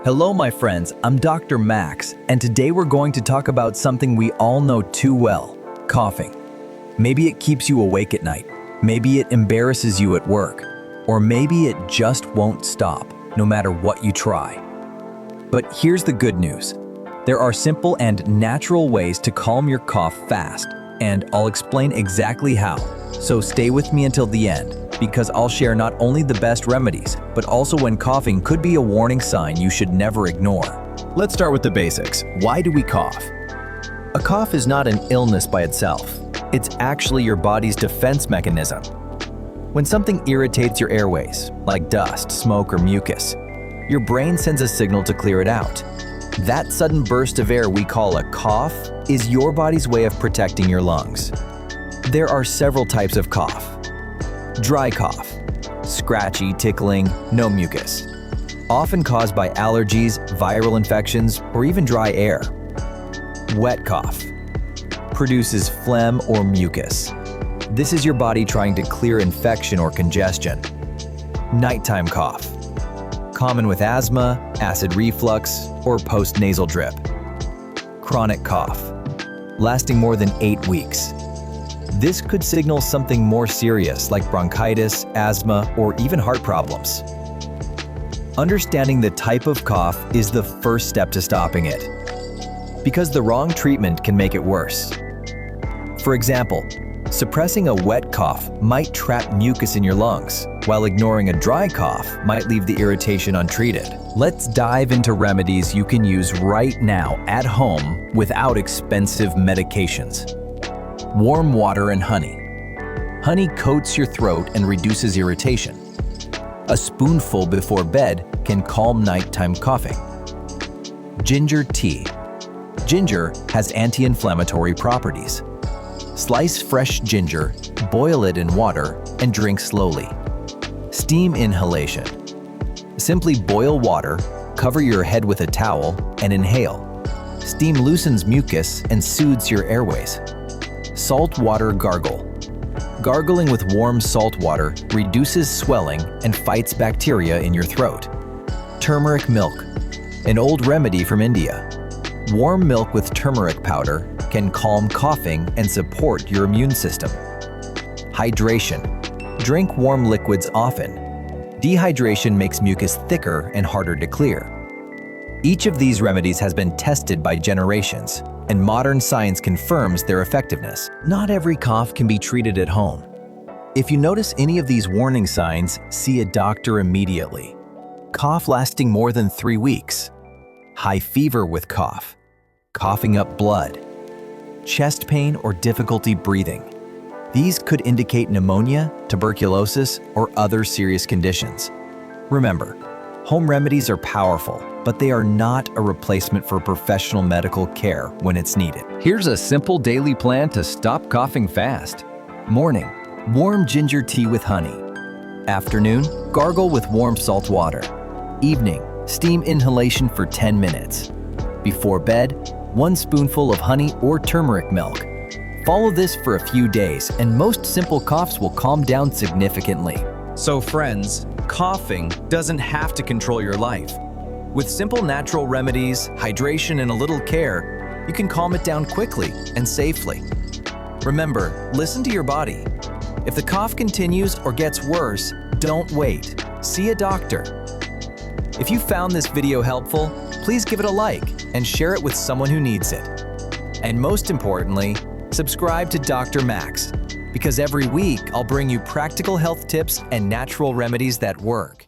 Hello, my friends. I'm Dr. Max, and today we're going to talk about something we all know too well: coughing. Maybe it keeps you awake at night. Maybe it embarrasses you at work. Or maybe it just won't stop, no matter what you try. But here's the good news. There are simple and natural ways to calm your cough fast, and I'll explain exactly how. So stay with me until the end, because I'll share not only the best remedies, but also when coughing could be a warning sign you should never ignore. Let's start with the basics. Why do we cough? A cough is not an illness by itself. It's actually your body's defense mechanism. When something irritates your airways, like dust, smoke, or mucus, your brain sends a signal to clear it out. That sudden burst of air we call a cough is your body's way of protecting your lungs. There are several types of cough. Dry cough, scratchy, tickling, no mucus, often caused by allergies, viral infections, or even dry air. Wet cough, produces phlegm or mucus. This is your body trying to clear infection or congestion. Nighttime cough, common with asthma, acid reflux, or post-nasal drip. Chronic cough, lasting more than 8 weeks. This could signal something more serious like bronchitis, asthma, or even heart problems. Understanding the type of cough is the first step to stopping it, because the wrong treatment can make it worse. For example, suppressing a wet cough might trap mucus in your lungs, while ignoring a dry cough might leave the irritation untreated. Let's dive into remedies you can use right now at home without expensive medications. Warm water and honey. Honey coats your throat and reduces irritation. A spoonful before bed can calm nighttime coughing. Ginger tea. Ginger has anti-inflammatory properties. Slice fresh ginger, boil it in water, and drink slowly. Steam inhalation. Simply boil water, cover your head with a towel, and inhale. Steam loosens mucus and soothes your airways. Salt water gargle. Gargling with warm salt water reduces swelling and fights bacteria in your throat. Turmeric milk, an old remedy from India. Warm milk with turmeric powder can calm coughing and support your immune system. Hydration. Drink warm liquids often. Dehydration makes mucus thicker and harder to clear. Each of these remedies has been tested by generations, and modern science confirms their effectiveness. Not every cough can be treated at home. If you notice any of these warning signs, see a doctor immediately. Cough lasting more than 3 weeks. High fever with cough. Coughing up blood. Chest pain or difficulty breathing. These could indicate pneumonia, tuberculosis, or other serious conditions. Remember, home remedies are powerful, but they are not a replacement for professional medical care when it's needed. Here's a simple daily plan to stop coughing fast. Morning, warm ginger tea with honey. Afternoon, gargle with warm salt water. Evening, steam inhalation for 10 minutes. Before bed, 1 spoonful of honey or turmeric milk. Follow this for a few days, and most simple coughs will calm down significantly. So friends, coughing doesn't have to control your life. With simple natural remedies, hydration, and a little care, you can calm it down quickly and safely. Remember, listen to your body. If the cough continues or gets worse, don't wait. See a doctor. If you found this video helpful, please give it a like and share it with someone who needs it. And most importantly, subscribe to Dr. Max, because every week I'll bring you practical health tips and natural remedies that work.